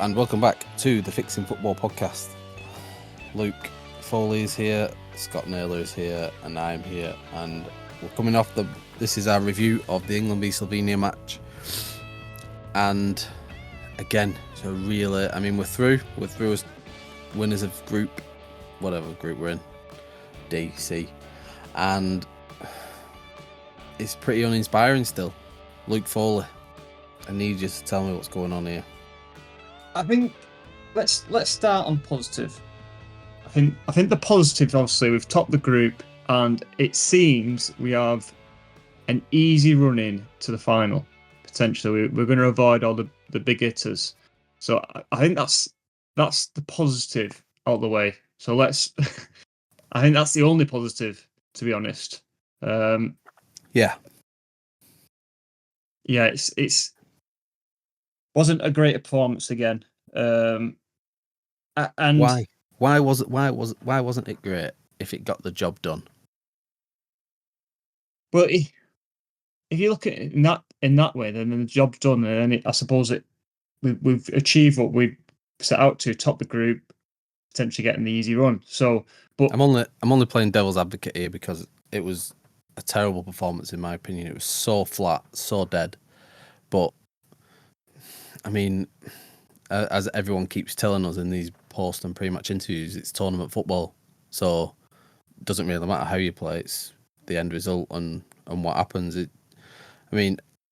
and welcome back to the Fixing Football podcast. Luke Foley is here, Scott Naylor is here, and I'm here. And we're coming off this is our review of the England v Slovenia match. And again, so really, we're through as winners of whatever group we're in, D, C. And it's pretty uninspiring still. Luke Foley, I need you to tell me what's going on here. I think let's start on positive. I think the positive, obviously, we've topped the group, and it seems we have an easy run in to the final. Potentially, we're going to avoid all the big hitters. So I think that's the positive out of the way. So let's. I think that's the only positive, to be honest. Yeah. It's wasn't a great performance again. And why wasn't it great if it got the job done? But if you look at it in that way, then the job's done, and then I suppose we've achieved what we set out to, top the group, potentially getting the easy run. So, but I'm only playing devil's advocate here because it was a terrible performance in my opinion. It was so flat, so dead. But as everyone keeps telling us in these post and pre-match interviews, it's tournament football, so it doesn't really matter how you play. It's the end result and what happens.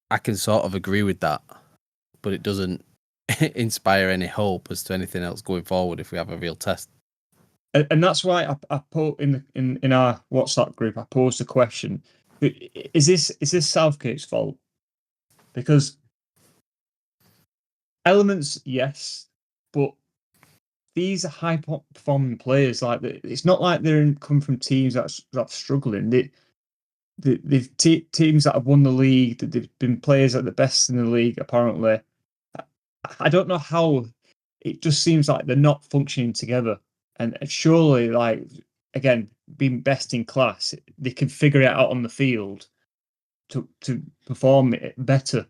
I can sort of agree with that, but it doesn't inspire any hope as to anything else going forward if we have a real test. And that's why I put in our WhatsApp group, I posed the question: is this Southgate's fault? Because elements, yes, but these are high performing players. Like, it's not like they're come from teams that's struggling. They've teams that have won the league. They've been players at the best in the league. Apparently, I don't know how. It just seems like they're not functioning together. And surely, like, again, being best in class, they can figure it out on the field to perform it better.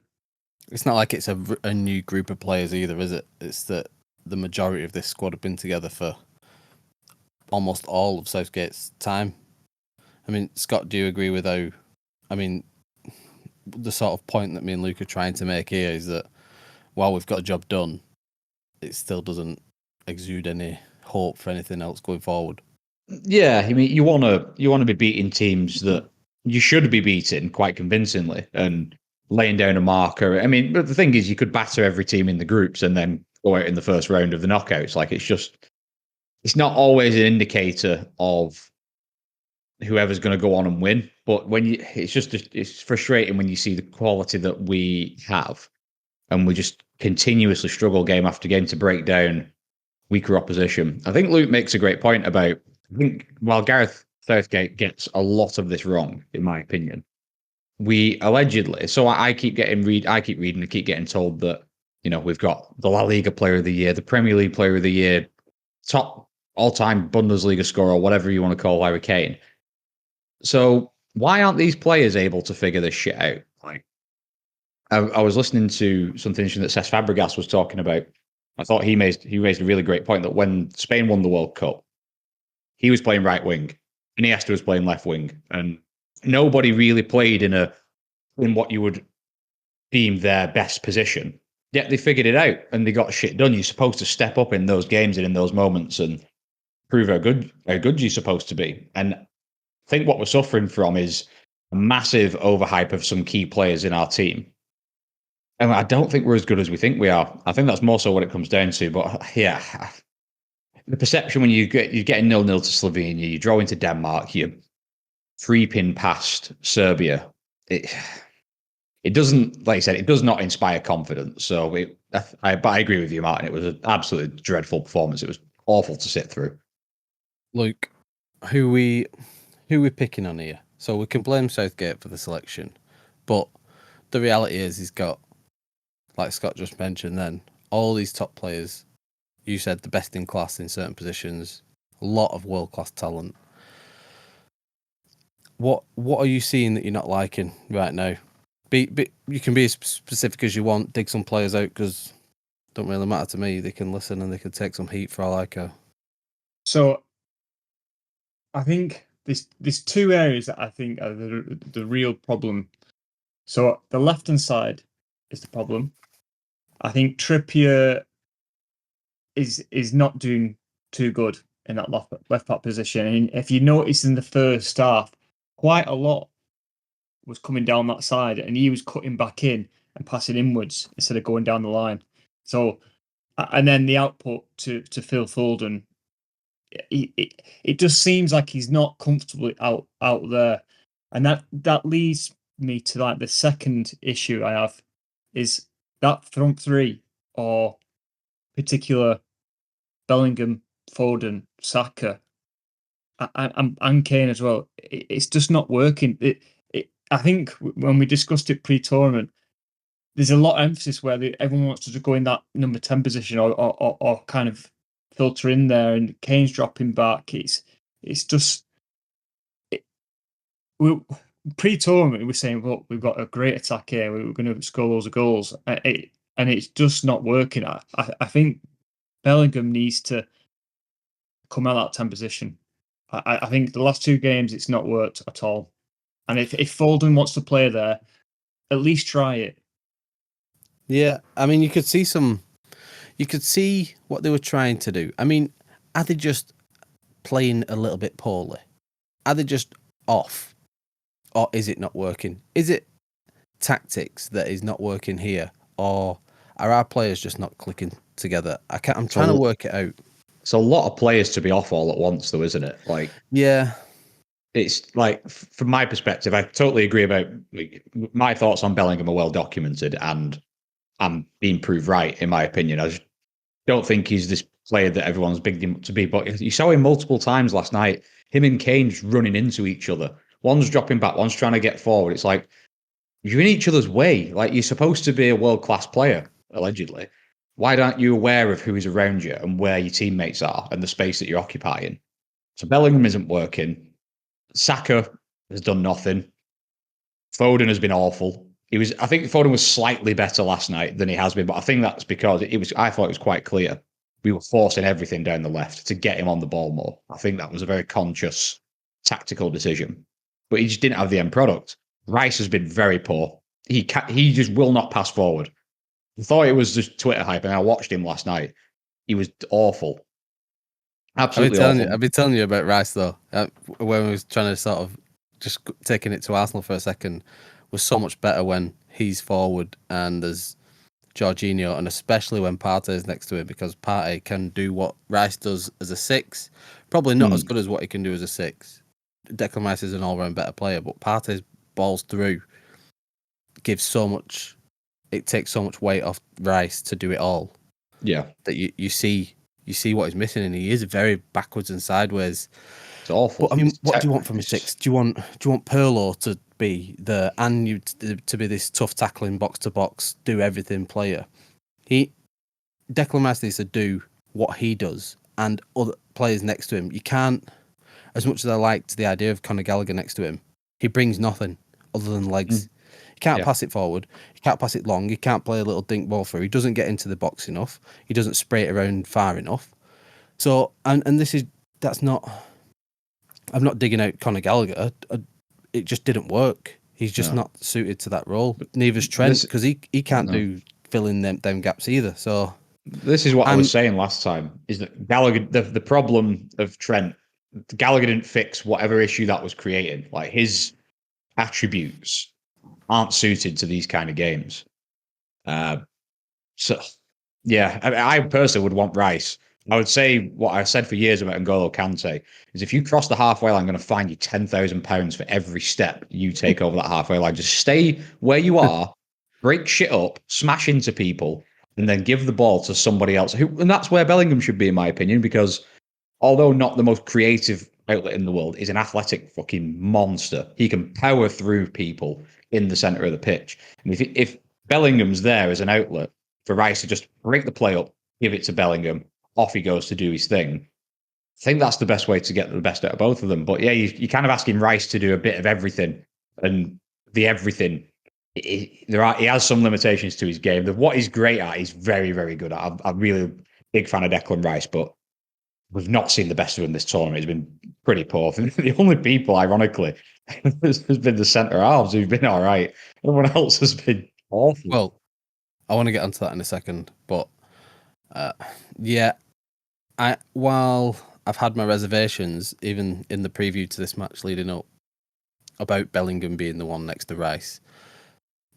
It's not like it's a new group of players either, is it? It's that the majority of this squad have been together for almost all of Southgate's time. Scott, do you agree with how? The sort of point that me and Luke are trying to make here is that while we've got a job done, it still doesn't exude any hope for anything else going forward. Yeah, you want to be beating teams that you should be beating quite convincingly and laying down a marker. But the thing is, you could batter every team in the groups and then go out in the first round of the knockouts. Like, it's not always an indicator of whoever's going to go on and win. But it's frustrating when you see the quality that we have, and we just continuously struggle game after game to break down weaker opposition. I think Luke makes a great point about. I think while Gareth Southgate gets a lot of this wrong, in my opinion, we allegedly. So I keep reading, and keep getting told that we've got the La Liga Player of the Year, the Premier League Player of the Year, top all-time Bundesliga scorer, whatever you want to call Harry Kane. So why aren't these players able to figure this shit out? Like, I was listening to something interesting that Cesc Fabregas was talking about. I thought he raised a really great point that when Spain won the World Cup, he was playing right wing, and Iniesta was playing left wing, and nobody really played in what you would deem their best position. Yet they figured it out and they got shit done. You're supposed to step up in those games and in those moments and prove how good you're supposed to be. And I think what we're suffering from is a massive overhype of some key players in our team. And I don't think we're as good as we think we are. I think that's more so what it comes down to. But yeah, the perception when you're getting 0-0 to Slovenia, you draw into Denmark, you're 3-pin past Serbia. It doesn't, like I said, it does not inspire confidence. So I agree with you, Martin. It was an absolutely dreadful performance. It was awful to sit through. Luke, who we picking on here? So we can blame Southgate for the selection, but the reality is he's got, like Scott just mentioned, then all these top players. You said the best in class in certain positions, a lot of world class talent. What are you seeing that you're not liking right now? You can be as specific as you want. Dig some players out because don't really matter to me. They can listen and they can take some heat for all I care. So I think there's two areas that I think are the real problem. So the left-hand side is the problem. I think Trippier is not doing too good in that left back position. And if you notice in the first half, quite a lot was coming down that side, and he was cutting back in and passing inwards instead of going down the line. So, and then the output to Phil Foden, it just seems like he's not comfortably out there, and that leads me to like the second issue I have is that front three, or particular Bellingham, Foden, Saka, and Kane as well. It's just not working. I think when we discussed it pre-tournament, there's a lot of emphasis where everyone wants to go in that number 10 position or kind of filter in there, and Kane's dropping back. It's just pre-tournament we're saying, look, we've got a great attack here, we're going to score loads of goals, and it's just not working. I think Bellingham needs to come out of that 10 position. I think the last two games it's not worked at all. And if Foden wants to play there, at least try it. Yeah, I mean, you could see what they were trying to do. I mean, are they just playing a little bit poorly? Are they just off? Or is it not working? Is it tactics that is not working here? Or are our players just not clicking together? I'm trying to work it out. It's a lot of players to be off all at once, though, isn't it? Like, yeah. It's like, from my perspective, I totally agree about my thoughts on Bellingham are well documented, and I'm being proved right, in my opinion. I just don't think he's this player that everyone's bigged him up to be. But you saw him multiple times last night, him and Kane just running into each other. One's dropping back, one's trying to get forward. It's like, you're in each other's way. Like, you're supposed to be a world-class player, allegedly. Why aren't you aware of who is around you and where your teammates are and the space that you're occupying? So Bellingham isn't working. Saka has done nothing. Foden has been awful. I think Foden was slightly better last night than he has been, but I think that's because I thought it was quite clear. We were forcing everything down the left to get him on the ball more. I think that was a very conscious tactical decision, but he just didn't have the end product. Rice has been very poor. He just will not pass forward. I thought it was just Twitter hype, and I watched him last night. He was awful. Absolutely awful. I've been telling you about Rice, though, when we was trying to sort of just taking it to Arsenal for a second, was so much better when he's forward and there's Jorginho, and especially when Partey is next to him, because Partey can do what Rice does as a 6. Probably not as good as what he can do as a 6. Declan Rice is an all-round better player, but Partey's balls through gives so much. It takes so much weight off Rice to do it all. Yeah, that you see what he's missing, and he is very backwards and sideways. It's awful. But I mean, what do you want from a 6? Do you want Pirlo to be to be this tough tackling box to box, do everything player? Declan Rice needs to do what he does, and other players next to him. You can't, as much as I liked the idea of Conor Gallagher next to him, he brings nothing other than legs. He can't pass it forward. He can't pass it long. He can't play a little dink ball through. He doesn't get into the box enough. He doesn't spray it around far enough. So, and that's not. I'm not digging out Conor Gallagher. It just didn't work. He's just not suited to that role. Neither's Trent, because he can't do filling them gaps either. So this is what I was saying last time: is that Gallagher, the problem of Trent, Gallagher didn't fix whatever issue that was creating. Like, his attributes aren't suited to these kind of games. So, yeah, I personally would want Rice. I would say what I said for years about N'Golo Kante is, if you cross the halfway line, I'm going to fine you £10,000 for every step you take over that halfway line. Just stay where you are, break shit up, smash into people, and then give the ball to somebody else. And that's where Bellingham should be, in my opinion, because although not the most creative outlet in the world, is an athletic fucking monster. He can power through people in the centre of the pitch. And if Bellingham's there as an outlet for Rice to just break the play up, give it to Bellingham, off he goes to do his thing, I think that's the best way to get the best out of both of them. But yeah, you're kind of asking Rice to do a bit of everything, and the everything he has some limitations to his game. What he's great at, he's very, very good at. I'm really big fan of Declan Rice, but we've not seen the best of him this tournament. He's been pretty poor. The only people, ironically, has been the centre halves who've been all right. Everyone else has been awful. Well, I want to get onto that in a second, but yeah, while I've had my reservations, even in the preview to this match leading up, about Bellingham being the one next to Rice,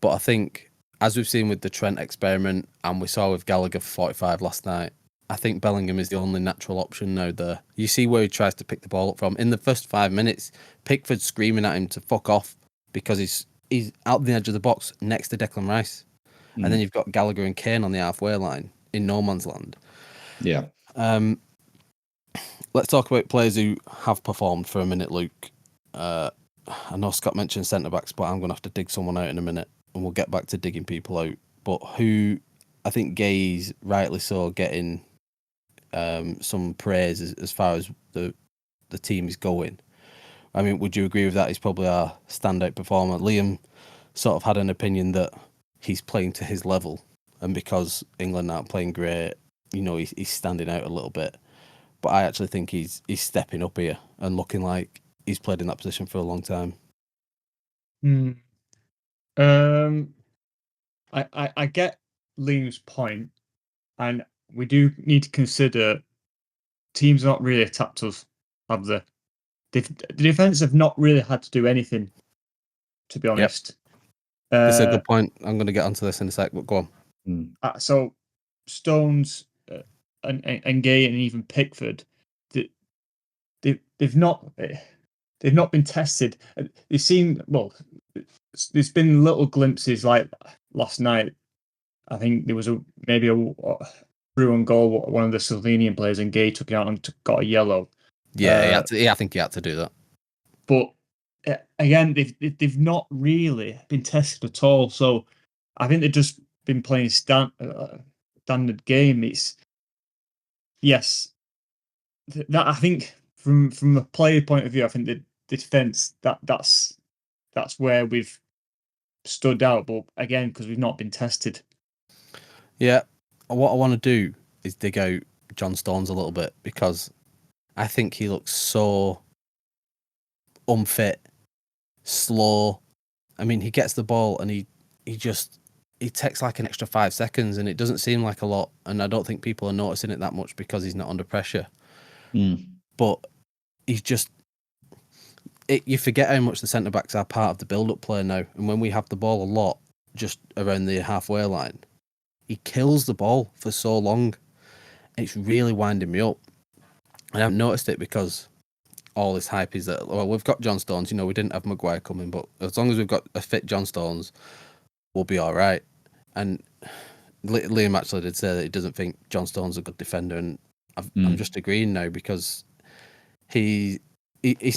but I think, as we've seen with the Trent experiment, and we saw with Gallagher for 45 last night, I think Bellingham is the only natural option now there. You see where he tries to pick the ball up from. In the first 5 minutes, Pickford's screaming at him to fuck off because he's out the edge of the box next to Declan Rice. And then you've got Gallagher and Kane on the halfway line in no man's land. Yeah. Let's talk about players who have performed for a minute, Luke. I know Scott mentioned centre-backs, but I'm going to have to dig someone out in a minute, and we'll get back to digging people out. But who I think Gay's rightly so getting some praise as far as the team is going. I mean, would you agree with that? He's probably our standout performer. Liam sort of had an opinion that he's playing to his level, and because England aren't playing great, he's standing out a little bit. But I actually think he's stepping up here and looking like he's played in that position for a long time. I get Liam's point, and we do need to consider teams not really attacked us, have they? The defence have not really had to do anything, to be honest. This is a good point. I'm going to get onto this in a sec, but go on. So Stones and Gay and even Pickford, they've not been tested. They seem, well, there's been little glimpses like last night. I think there was maybe a through on goal, one of the Slovenian players, and Gay took it out and got a yellow. Yeah, I think he had to do that. But again, they've not really been tested at all. So I think they've just been playing standard game. It's that I think from a player point of view, I think the defense that's where we've stood out. But again, because we've not been tested. Yeah, what I want to do is dig out John Stones a little bit, because I think he looks so unfit, slow. I mean, he gets the ball and he takes like an extra 5 seconds, and it doesn't seem like a lot. And I don't think people are noticing it that much because he's not under pressure. But he's just... you forget how much the centre-backs are part of the build-up play now. And when we have the ball a lot just around the halfway line, he kills the ball for so long. It's really winding me up. And I've noticed it because all this hype is that, well, we've got John Stones. We didn't have Maguire coming, but as long as we've got a fit John Stones, we'll be all right. And Liam actually did say that he doesn't think John Stones a good defender, and I'm just agreeing now, because he's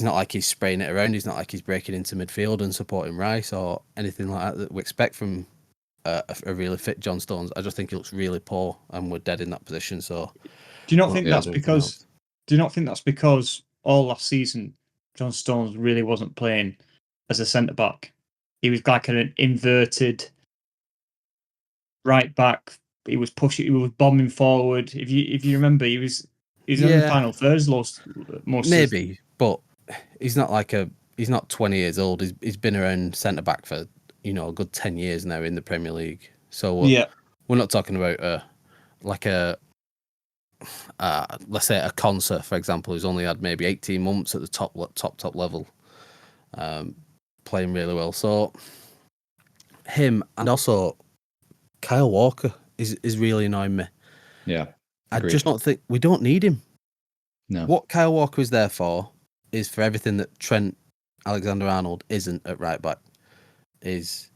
not like he's spraying it around. He's not like he's breaking into midfield and supporting Rice or anything like that we expect from a really fit John Stones. I just think he looks really poor, and we're dead in that position. So, do you not think that's because? Do you not think that's because all last season John Stones really wasn't playing as a centre back? He was like an inverted right back. He was pushing. He was bombing forward. If you remember, he was in the final thirds most. Maybe, but he's not he's not 20 years old. He's been around centre back for a good 10 years now in the Premier League. So we're not talking about let's say a Concert, for example, who's only had maybe 18 months at the top level, playing really well. So him, and also Kyle Walker is really annoying me. Yeah, agreed. I just don't think we don't need him. No. What Kyle Walker is there for is for everything that Trent Alexander-Arnold isn't at right back. Is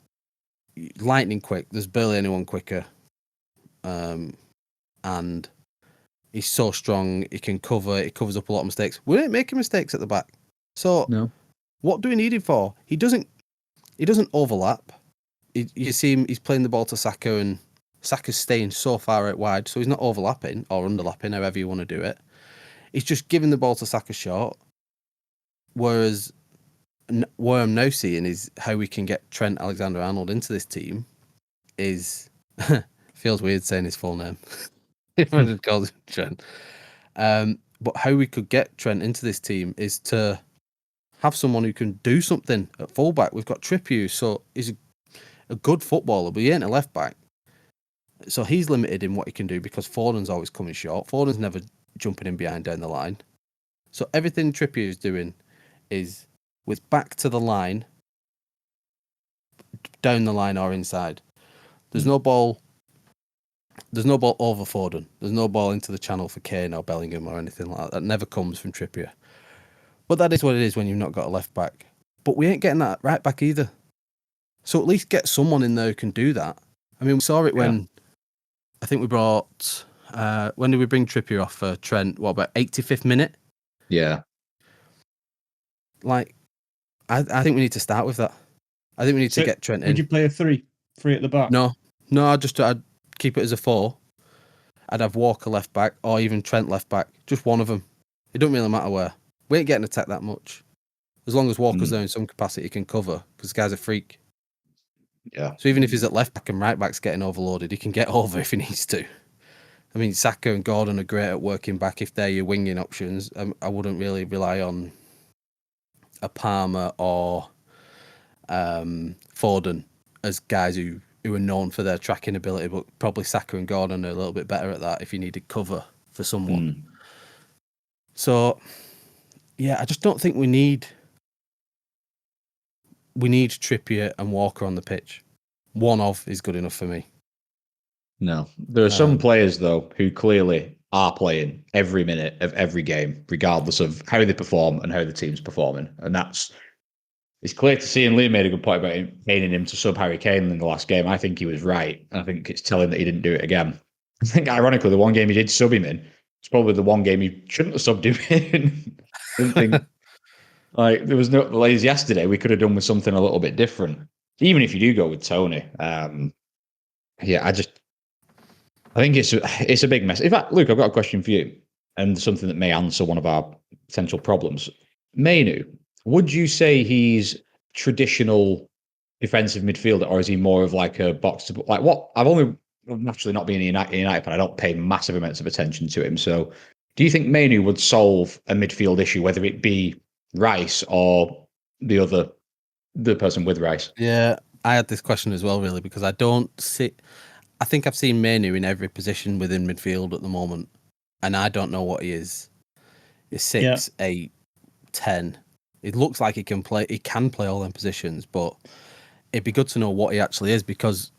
lightning quick. There's barely anyone quicker. And he's so strong. He can cover. He covers up a lot of mistakes. We ain't making mistakes at the back. So what do we need him for? He doesn't overlap. You see him, he's playing the ball to Saka, and Saka's staying so far out wide, so he's not overlapping or underlapping, however you want to do it. He's just giving the ball to Saka short. Whereas what I'm now seeing is how we can get Trent Alexander-Arnold into this team is feels weird saying his full name. Everyone just calls him Trent. But how we could get Trent into this team is to have someone who can do something at fullback. We've got Trippier, so he's a good footballer, but he ain't a left back. So he's limited in what he can do because Foden's always coming short. Foden's never jumping in behind down the line. So everything Trippier is doing is with back to the line, down the line or inside. There's no ball over Foden. There's no ball into the channel for Kane or Bellingham or anything like that. That never comes from Trippier. But that is what it is when you've not got a left back. But we ain't getting that right back either. So at least get someone in there who can do that. I mean, we saw it when I think we brought. When did we bring Trippier off for Trent? What, about 85th minute? Yeah. Like, I think we need to start with that. I think we need to get Trent in. Would you play a three at the back? No, I'd keep it as a 4. I'd have Walker left back or even Trent left back. Just one of them. It doesn't really matter where. We ain't getting attacked that much. As long as Walker's there in some capacity, he can cover because the guy's a freak. Yeah. So even if he's at left back and right back's getting overloaded, he can get over if he needs to. I mean, Saka and Gordon are great at working back if they're your winging options. I wouldn't really rely on a Palmer or Foden as guys who are known for their tracking ability, but probably Saka and Gordon are a little bit better at that if you needed cover for someone. So, yeah, I just don't think we need Trippier and Walker on the pitch. One of is good enough for me. No. There are some players, though, who clearly are playing every minute of every game, regardless of how they perform and how the team's performing. And it's clear to see, and Liam made a good point about painting him to sub Harry Kane in the last game. I think he was right. I think it's telling that he didn't do it again. I think, ironically, the one game he did sub him in, it's probably the one game he shouldn't have subbed him in. I didn't think, like, there was no, like yesterday, we could have done with something a little bit different. Even if you do go with Tony. I think it's a big mess. In fact, Luke, I've got a question for you, and something that may answer one of our potential problems. Mainu, would you say he's traditional defensive midfielder, or is he more of like a box to like what? I'm naturally not being a United fan. I don't pay massive amounts of attention to him. So, do you think Mainu would solve a midfield issue, whether it be Rice or the person with Rice? Yeah, I had this question as well, really, because I think I've seen Mainu in every position within midfield at the moment, and I don't know what he is. He's 6, 8, 10. It looks like he can play all them positions, but it'd be good to know what he actually is, because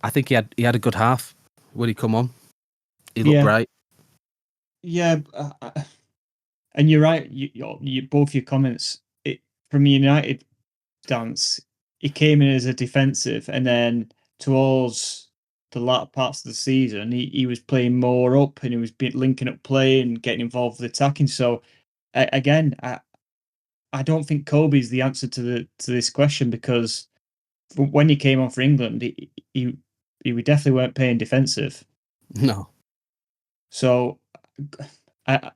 I think he had a good half when he come on. He looked bright. Yeah, and you're right. You both your comments. From United stance, he came in as a defensive, and then towards the latter parts of the season, he was playing more up, and he was linking up play and getting involved with attacking. So again, I don't think Kobe's the answer to this question, because when he came on for England, he definitely weren't playing defensive. No. So I'm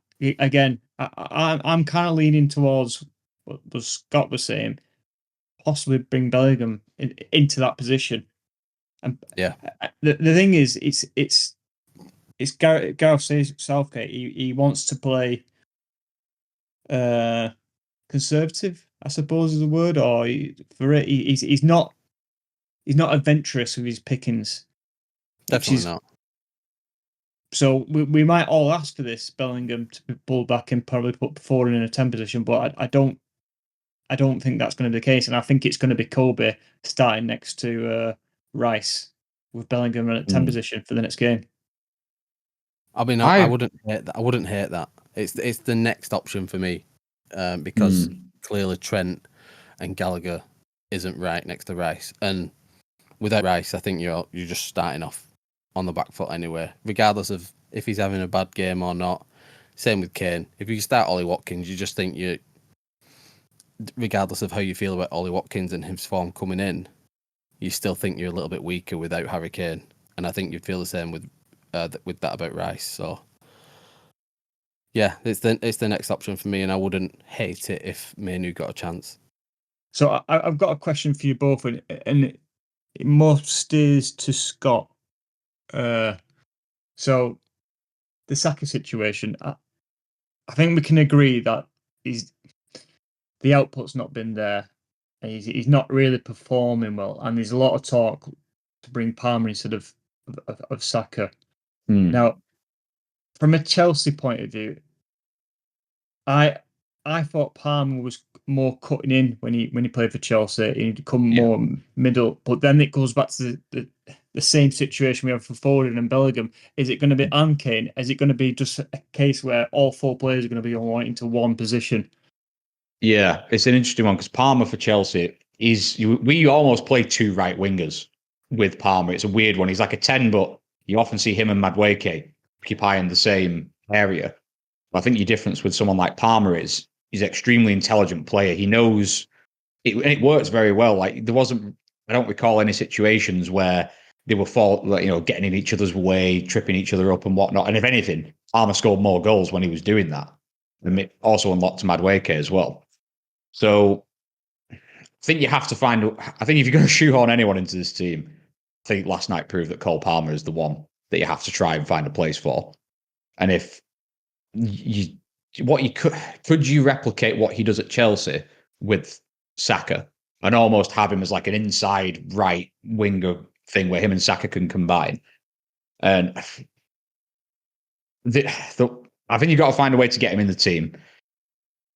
kind of leaning towards what Scott was saying, possibly bring Bellingham into that position. And the thing is, it's Gareth Southgate. He wants to play conservative, I suppose is the word, or he's not adventurous with his pickings. Definitely not. So we might all ask for this Bellingham to be pulled back and probably put Foden in a 10 position, but I don't think that's going to be the case, and I think it's going to be Kobe starting next to Rice with Bellingham in a 10 position for the next game. I mean, I wouldn't hate that. I wouldn't hate that. It's the next option for me, because clearly Trent and Gallagher isn't right next to Rice, and without Rice, I think you're just starting off on the back foot anyway, regardless of if he's having a bad game or not. Same with Kane. If you start Ollie Watkins, you just think regardless of how you feel about Ollie Watkins and his form coming in, you still think you're a little bit weaker without Harry Kane. And I think you'd feel the same with that about Rice. So, yeah, it's the next option for me, and I wouldn't hate it if Mainu got a chance. So I've got a question for you both, and it most steers to Scott. So the Saka situation, I think we can agree that the output's not been there. He's not really performing well, and there's a lot of talk to bring Palmer instead of Saka. Now, from a Chelsea point of view, I thought Palmer was more cutting in when he played for Chelsea. He'd come more middle, but then it goes back to the same situation we have for Foden and Bellingham. Is it going to be and Kane? Is it going to be just a case where all four players are going to be all into one position? Yeah, it's an interesting one because Palmer for Chelsea we almost play two right wingers with Palmer. It's a weird one. He's like a 10, but you often see him and Madueke occupying the same area. I think your difference with someone like Palmer is he's an extremely intelligent player. He knows it, and it works very well. Like I don't recall any situations where they were getting in each other's way, tripping each other up and whatnot. And if anything, Palmer scored more goals when he was doing that. And it also unlocked Madueke as well. So I think you have to I think if you're going to shoehorn anyone into this team, I think last night proved that Cole Palmer is the one that you have to try and find a place for. And if could you replicate what he does at Chelsea with Saka and almost have him as like an inside right winger thing where him and Saka can combine? And I think you've got to find a way to get him in the team.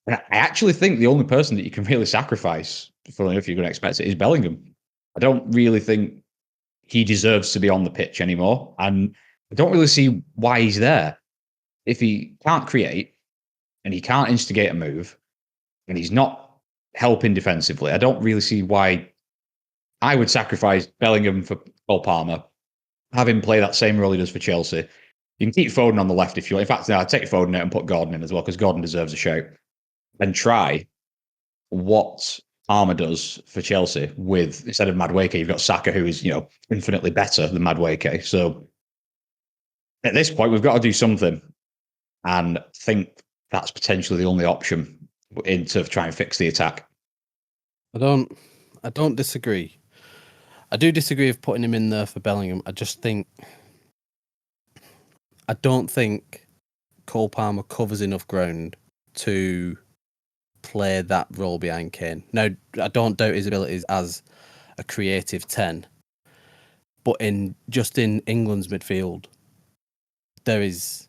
And I actually think the only person that you can really sacrifice for if you're going to expect it is Bellingham. I don't really think he deserves to be on the pitch anymore. And I don't really see why he's there. If he can't create and he can't instigate a move and he's not helping defensively, I don't really see why I would sacrifice Bellingham for Cole Palmer, have him play that same role he does for Chelsea. You can keep Foden on the left if you want. In fact, I'd take Foden out and put Gordon in as well because Gordon deserves a shout. And try what Palmer does for Chelsea with, instead of Madueke, you've got Saka, who is, infinitely better than Madueke. So at this point, we've got to do something. And I think that's potentially the only option to try and fix the attack. I don't disagree. I do disagree with putting him in there for Bellingham. I don't think Cole Palmer covers enough ground to play that role behind Kane. Now, I don't doubt his abilities as a creative 10, but in England's midfield, there's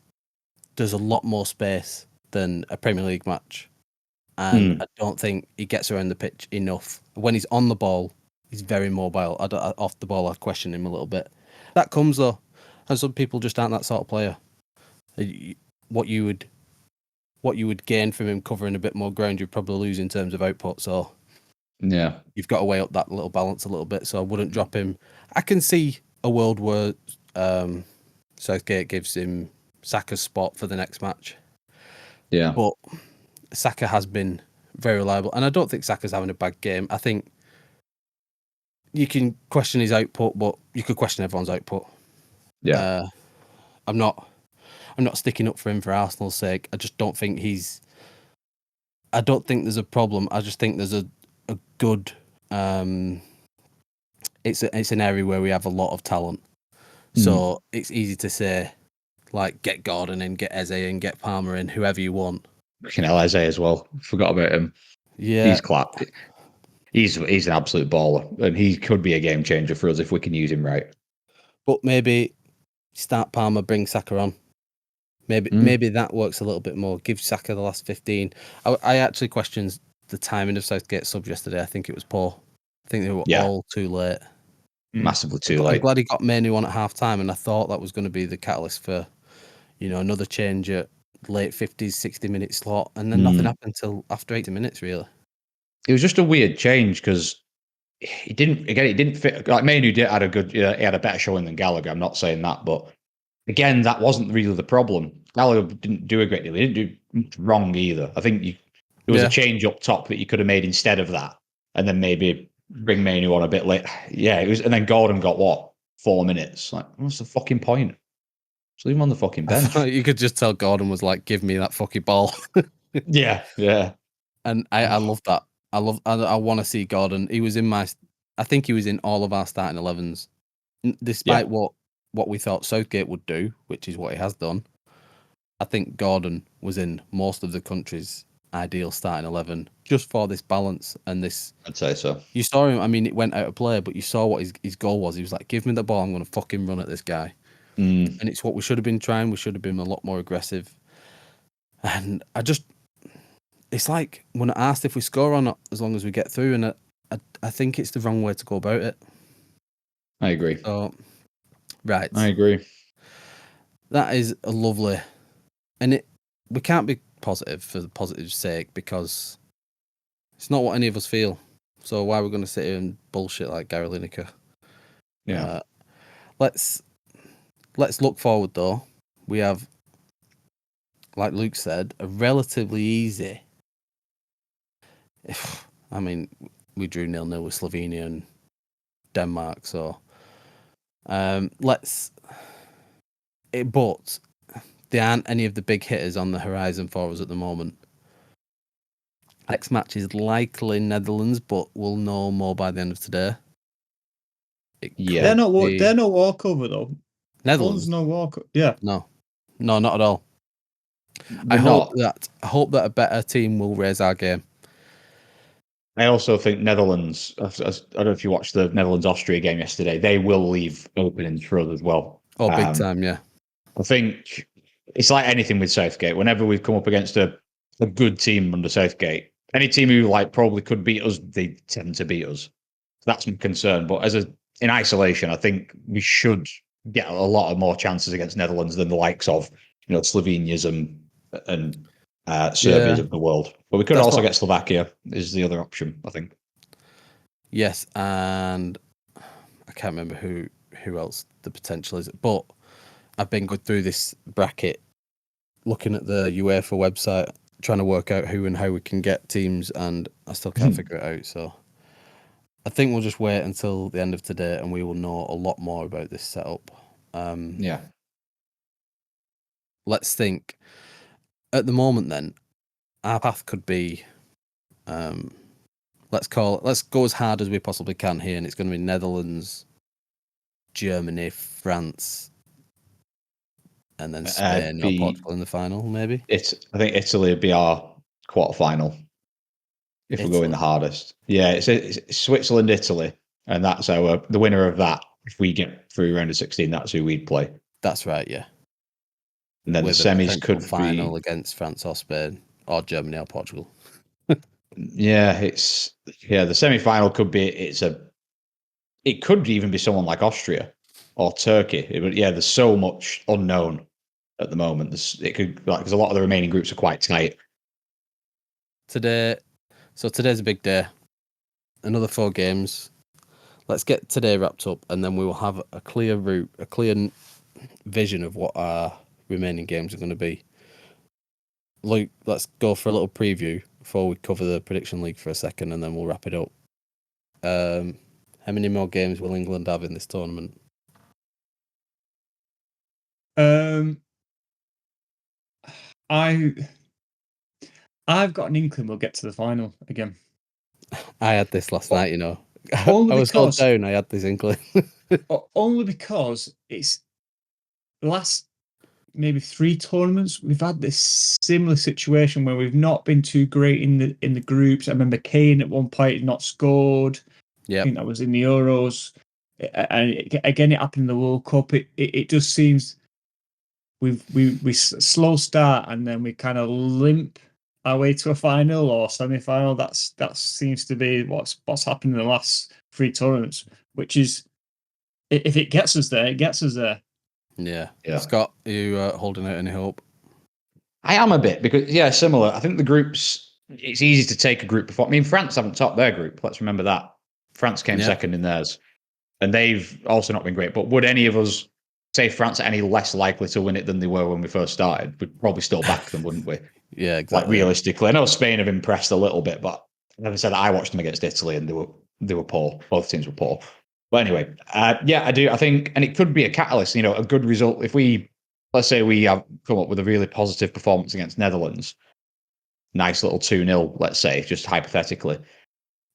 a lot more space than a Premier League match, and I don't think he gets around the pitch enough. When he's on the ball, he's very mobile. Off the ball, I question him a little bit. That comes though, and some people just aren't that sort of player. What you would gain from him covering a bit more ground, you'd probably lose in terms of output. So yeah, you've got to weigh up that little balance a little bit. So I wouldn't drop him. I can see a world where Southgate gives him Saka's spot for the next match. Yeah, but Saka has been very reliable, and I don't think Saka's having a bad game. I think you can question his output, but you could question everyone's output. Yeah, I'm not sticking up for him for Arsenal's sake. I just don't think I don't think there's a problem. I just think there's a good. It's an area where we have a lot of talent, so it's easy to say, like, get Gordon in, get Eze in, get Palmer in, whoever you want. Freaking hell, Eze as well. Forgot about him. Yeah, he's clapped. He's an absolute baller, and he could be a game changer for us if we can use him right. But maybe start Palmer, bring Saka on. Maybe that works a little bit more. Give Saka the last 15. I actually questioned the timing of Southgate's subs yesterday. I think it was poor. I think they were all too late. Massively too late. I'm glad he got Mainoo on at half time, and I thought that was going to be the catalyst for, another change at late 50s, 60-minute slot, and then nothing happened until after 80 minutes, really. It was just a weird change because it didn't fit. Like Mainoo had he had a better showing than Gallagher. I'm not saying that, but again, that wasn't really the problem. Gallagher didn't do a great deal. He didn't do much wrong either. I think there was a change up top that you could have made instead of that, and then maybe bring Mainoo on a bit late. Yeah, it was, and then Gordon got 4 minutes. Like, what's the fucking point? Just leave him on the fucking bench. You could just tell Gordon was like, "Give me that fucking ball." Yeah. And I love that. I want to see Gordon. He was I think he was in all of our starting 11s, despite what we thought Southgate would do, which is what he has done. I think Gordon was in most of the country's ideal starting 11 just for this balance and this. I'd say so. You saw him. I mean, it went out of play, but you saw what his goal was. He was like, "Give me the ball. I'm going to fucking run at this guy." And it's what we should have been trying. We should have been a lot more aggressive. And it's like when asked if we score or not, as long as we get through. And I think it's the wrong way to go about it. I agree. So, right. I agree. That is a lovely, and we can't be positive for the positive's sake because it's not what any of us feel. So why are we going to sit here and bullshit like Gary Lineker? Yeah. Let's look forward though. We have, like Luke said, a relatively easy. I mean, we drew 0-0 with Slovenia and Denmark, so but there aren't any of the big hitters on the horizon for us at the moment. Next match is likely Netherlands, but we'll know more by the end of today. They're not walkover though. Netherlands, no walkover. Yeah, no, not at all. I hope that a better team will raise our game. I also think Netherlands. I don't know if you watched the Netherlands-Austria game yesterday. They will leave openings for us as well. Oh, big time, yeah. I think it's like anything with Southgate. Whenever we've come up against a good team under Southgate, any team who probably could beat us, they tend to beat us. That's my concern. But in isolation, I think we should get a lot of more chances against Netherlands than the likes of Slovenia's and Serbia's of the world. But we could also get Slovakia is the other option, I think. Yes, and I can't remember who else the potential is. But I've been going through this bracket, looking at the UEFA website, trying to work out who and how we can get teams, and I still can't figure it out. So I think we'll just wait until the end of today, and we will know a lot more about this setup. Yeah. Let's think. At the moment, then, our path could be. Let's go as hard as we possibly can here, and it's going to be Netherlands, Germany, France, and then Spain or Portugal in the final, maybe. I think Italy would be our quarterfinal if we're going the hardest. Yeah, it's Switzerland, Italy, and that's the winner of that. If we get through round of 16, that's who we'd play. That's right, yeah. And then the semis could final against France or Spain or Germany or Portugal. Yeah, the semi-final could be it could even be someone like Austria or Turkey. There's so much unknown at the moment. Because a lot of the remaining groups are quite tight. Today's a big day. Another 4 games. Let's get today wrapped up, and then we will have a clear route, a clear vision of what our remaining games are going to be. Luke, let's go for a little preview before we cover the prediction league for a second, and then we'll wrap it up. How many more games will England have in this tournament? I've got an inkling we'll get to the final again. I had this last night, I was so down. I had this inkling. Only because it's last maybe 3 tournaments we've had this similar situation where we've not been too great in the groups. I remember Kane at one point had not scored. Yeah, I think that was in the Euros, and again it happened in the World Cup. It just seems we slow start and then we kind of limp our way to a final or semi-final. That seems to be what's happened in the last 3 tournaments. Which is, if it gets us there, it gets us there. Yeah. Scott, are you holding out any hope? I am a bit because similar. I think the groups. It's easy to take a group before. I mean, France haven't topped their group. Let's remember that. France came second in theirs, and they've also not been great. But would any of us say France are any less likely to win it than they were when we first started? We'd probably still back them, wouldn't we? Yeah, exactly. Like realistically, I know Spain have impressed a little bit, but as I said, I watched them against Italy, and they were poor. Both teams were poor. But anyway, I do. I think, and it could be a catalyst. A good result if let's say we have come up with a really positive performance against Netherlands. Nice little 2-0, let's say, just hypothetically.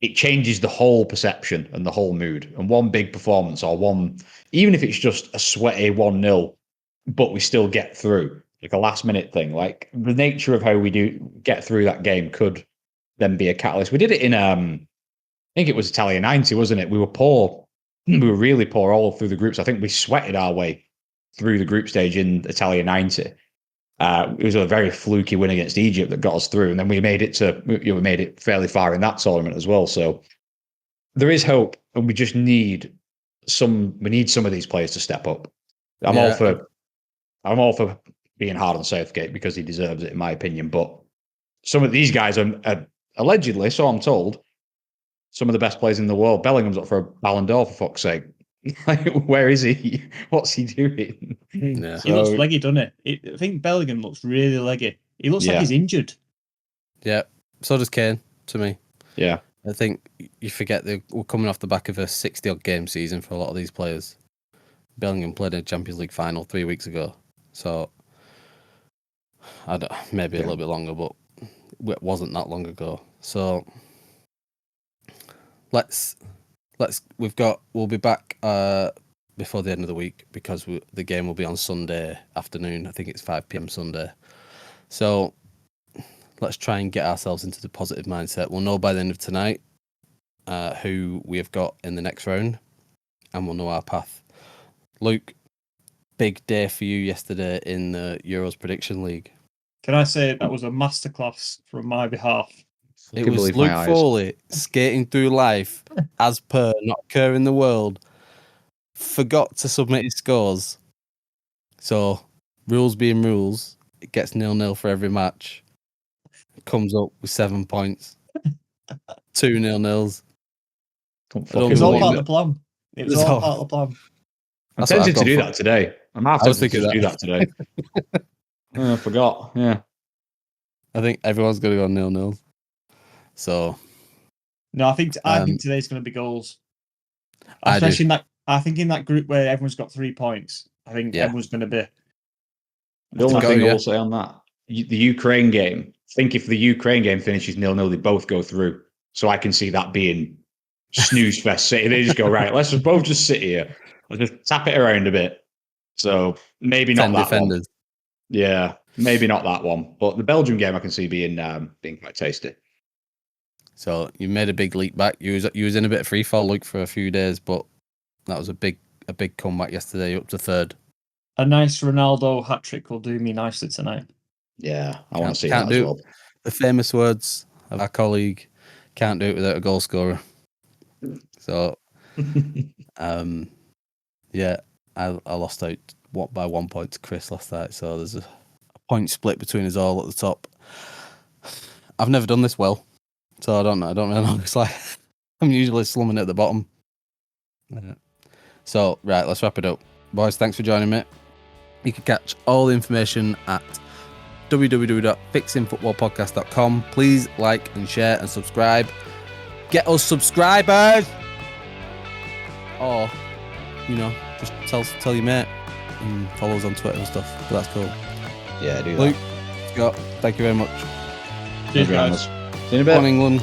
it changes the whole perception and the whole mood. And one big performance or one, even if it's just a sweaty 1-0, but we still get through, like a last minute thing, like the nature of how we do get through that game could then be a catalyst. We did it in, I think it was Italia 90, wasn't it? We were poor. We were really poor all through the groups. I think we sweated our way through the group stage in Italia 90. It was a very fluky win against Egypt that got us through, and then we made it fairly far in that tournament as well. So there is hope, and we just need some. We need some of these players to step up. I'm all for being hard on Southgate because he deserves it, in my opinion. But some of these guys are allegedly, so I'm told, some of the best players in the world. Bellingham's up for a Ballon d'Or, for fuck's sake. Like, where is he? What's he doing? Yeah. He looks leggy, doesn't he? I think Bellingham looks really leggy. He looks like he's injured. Yeah, so does Kane, to me. Yeah. I think you forget that we're coming off the back of a 60-odd game season for a lot of these players. Bellingham played a Champions League final 3 weeks ago. So, maybe a little bit longer, but it wasn't that long ago. So, we'll be back before the end of the week because the game will be on Sunday afternoon. I think it's 5 p.m. Sunday. So let's try and get ourselves into the positive mindset. We'll know by the end of tonight who we have got in the next round, and we'll know our path. Luke, big day for you yesterday in the Euros Prediction League. Can I say that was a masterclass from my behalf? It was Luke Foley skating through life as per not care in the world. Forgot to submit his scores. So, rules being rules, it gets 0-0 for every match. It comes up with 7 points. 2 0-0s. It was all part of the plan. It was all part of the plan. I'm tempted to do that today. I'm tempted to do that today. I forgot. Yeah. I think everyone's going to go 0-0. So, no, I think today's going to be goals. Especially in that group where everyone's got 3 points. I think everyone's going to be. The only thing I will say on that, the Ukraine game. I think if the Ukraine game finishes 0-0, they both go through. So I can see that being snooze fest. They just go, right, let's both just sit here. Let's just tap it around a bit. So maybe not that defenders. One. Yeah, maybe not that one. But the Belgium game I can see being quite tasty. So you made a big leap back. You was in a bit of free fall, Luke, for a few days, but that was a big comeback yesterday. You're up to third. A nice Ronaldo hat trick will do me nicely tonight. Yeah, I want to see that as well. The famous words of our colleague: "Can't do it without a goal scorer." So, yeah, I lost out by 1 point to Chris last night. So there's a point split between us all at the top. I've never done this well. So I don't know. I don't really know. It's like I'm usually slumming at the bottom. So, right, let's wrap it up. Boys, thanks for joining me. You can catch all the information at www.fixingfootballpodcast.com. Please like and share and subscribe. Get us subscribers! Or, just tell your mate and follow us on Twitter and stuff. But that's cool. Yeah, do that. Luke, Scott, thank you very much. Cheers, guys. See you in a bit. On England.